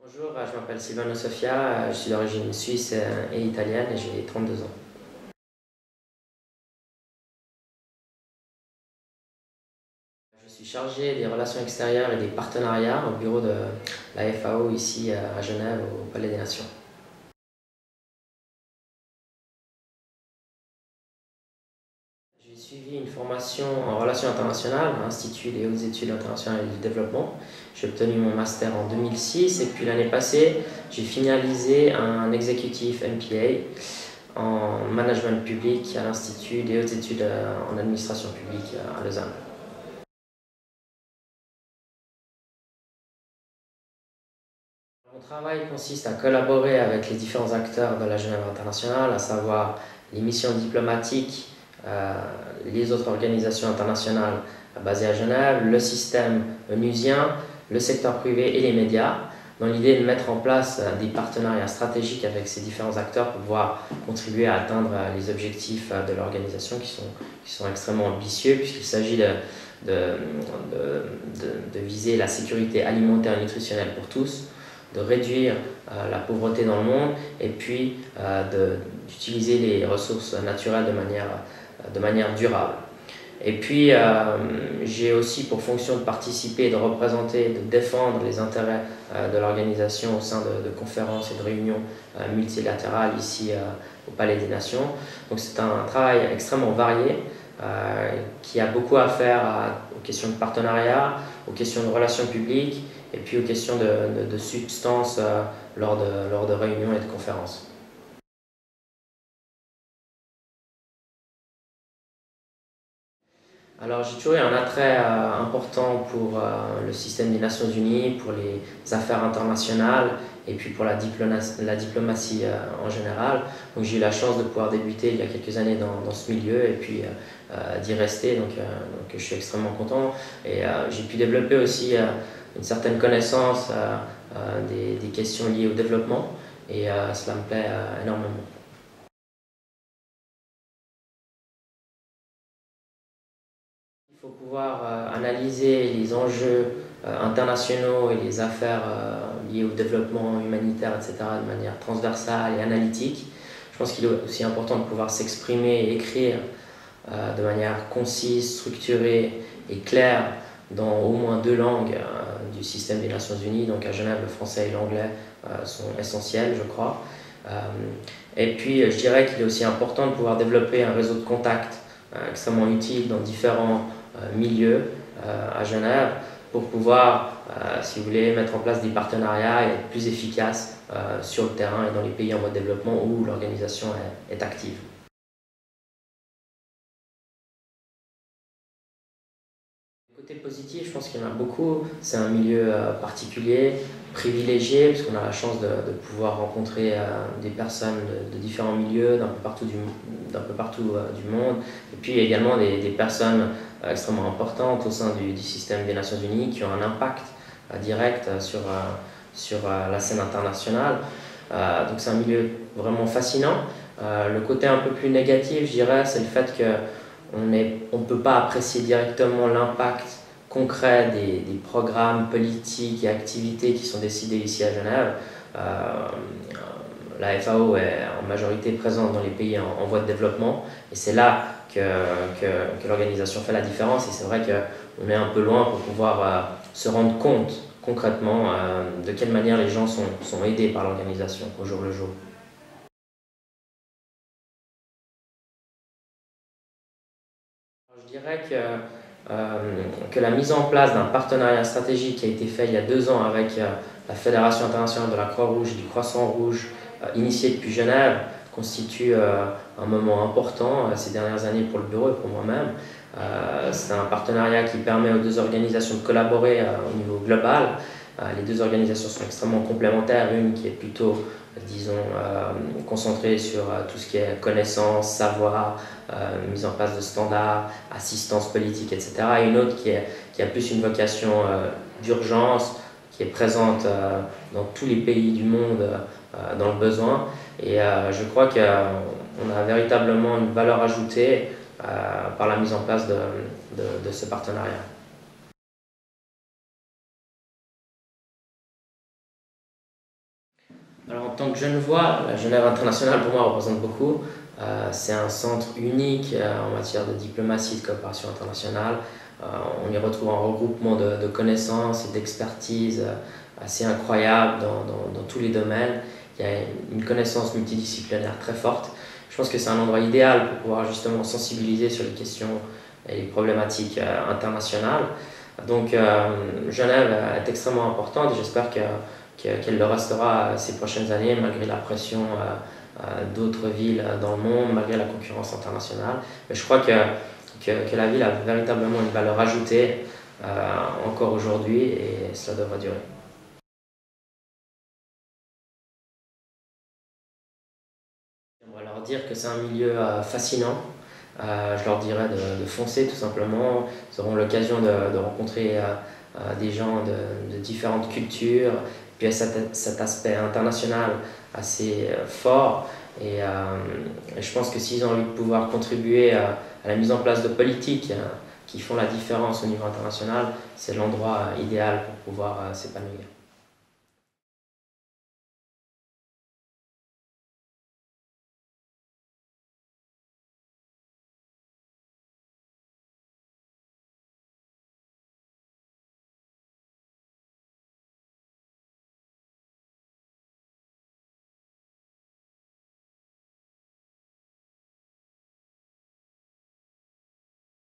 Bonjour, je m'appelle Silvano Sofia, je suis d'origine suisse et italienne et j'ai 32 ans. Je suis chargé des relations extérieures et des partenariats au bureau de la FAO ici à Genève, au Palais des Nations. J'ai suivi une formation en relations internationales à l'Institut des hautes études internationales et du développement. J'ai obtenu mon master en 2006 et puis l'année passée, j'ai finalisé un exécutif MPA en management public à l'Institut des hautes études en administration publique à Lausanne. Mon travail consiste à collaborer avec les différents acteurs de la Genève internationale, à savoir les missions diplomatiques, les autres organisations internationales basées à Genève, le système onusien, le secteur privé et les médias, dans l'idée de mettre en place des partenariats stratégiques avec ces différents acteurs pour pouvoir contribuer à atteindre les objectifs de l'organisation qui sont extrêmement ambitieux puisqu'il s'agit de viser la sécurité alimentaire et nutritionnelle pour tous, de réduire la pauvreté dans le monde et puis d'utiliser les ressources naturelles de manière durable. Et puis j'ai aussi pour fonction de participer, de représenter, de défendre les intérêts de l'organisation au sein de conférences et de réunions multilatérales ici au Palais des Nations. Donc c'est un travail extrêmement varié qui a beaucoup à faire aux questions de partenariat, aux questions de relations publiques et puis aux questions de substance lors de réunions et de conférences. Alors j'ai toujours eu un attrait important pour le système des Nations Unies, pour les affaires internationales et puis pour la diplomatie en général. Donc j'ai eu la chance de pouvoir débuter il y a quelques années dans ce milieu et puis d'y rester. Donc je suis extrêmement content. Et j'ai pu développer aussi une certaine connaissance des questions liées au développement et cela me plaît énormément. Il faut pouvoir analyser les enjeux internationaux et les affaires liées au développement humanitaire, etc., de manière transversale et analytique. Je pense qu'il est aussi important de pouvoir s'exprimer et écrire de manière concise, structurée et claire dans au moins deux langues du système des Nations Unies. Donc à Genève, le français et l'anglais sont essentiels, je crois. Et puis je dirais qu'il est aussi important de pouvoir développer un réseau de contacts extrêmement utile dans différents milieux à Genève pour pouvoir, si vous voulez, mettre en place des partenariats et être plus efficace sur le terrain et dans les pays en voie de développement où l'organisation est active. Côté positif, je pense qu'il y en a beaucoup. C'est un milieu particulier, privilégié, parce qu'on a la chance de pouvoir rencontrer des personnes de différents milieux, d'un peu partout du monde. Et puis également des personnes extrêmement importantes au sein du système des Nations Unies qui ont un impact direct sur la scène internationale. Donc c'est un milieu vraiment fascinant. Le côté un peu plus négatif, je dirais, c'est le fait que on ne peut pas apprécier directement l'impact concret des programmes politiques et activités qui sont décidés ici à Genève. La FAO est en majorité présente dans les pays en voie de développement et c'est là que l'organisation fait la différence et c'est vrai qu'on est un peu loin pour pouvoir se rendre compte concrètement de quelle manière les gens sont aidés par l'organisation au jour le jour. Je dirais que la mise en place d'un partenariat stratégique qui a été fait il y a 2 ans avec la Fédération internationale de la Croix-Rouge et du Croissant-Rouge, initiée depuis Genève, constitue un moment important ces dernières années pour le bureau et pour moi-même. C'est un partenariat qui permet aux deux organisations de collaborer au niveau global. Les deux organisations sont extrêmement complémentaires, une qui est plutôt, disons, concentrée sur tout ce qui est connaissance, savoir, mise en place de standards, assistance politique, etc. Et une autre qui a plus une vocation d'urgence, qui est présente dans tous les pays du monde dans le besoin. Et je crois qu'on a véritablement une valeur ajoutée par la mise en place de ce partenariat. Alors en tant que Genevois, la Genève internationale pour moi représente beaucoup. C'est un centre unique en matière de diplomatie et de coopération internationale. On y retrouve un regroupement de connaissances et d'expertise assez incroyable dans tous les domaines. Il y a une connaissance multidisciplinaire très forte. Je pense que c'est un endroit idéal pour pouvoir justement sensibiliser sur les questions et les problématiques internationales. Donc Genève est extrêmement importante et j'espère qu'elle le restera ces prochaines années malgré la pression d'autres villes dans le monde, malgré la concurrence internationale. Mais je crois que la ville a véritablement une valeur ajoutée encore aujourd'hui et cela devra durer. J'aimerais leur dire que c'est un milieu fascinant. Je leur dirais de foncer tout simplement. Ils auront l'occasion de rencontrer des gens de différentes cultures, puis il y a cet aspect international assez fort. Et je pense que s'ils ont envie de pouvoir contribuer à la mise en place de politiques qui font la différence au niveau international, c'est l'endroit idéal pour pouvoir s'épanouir.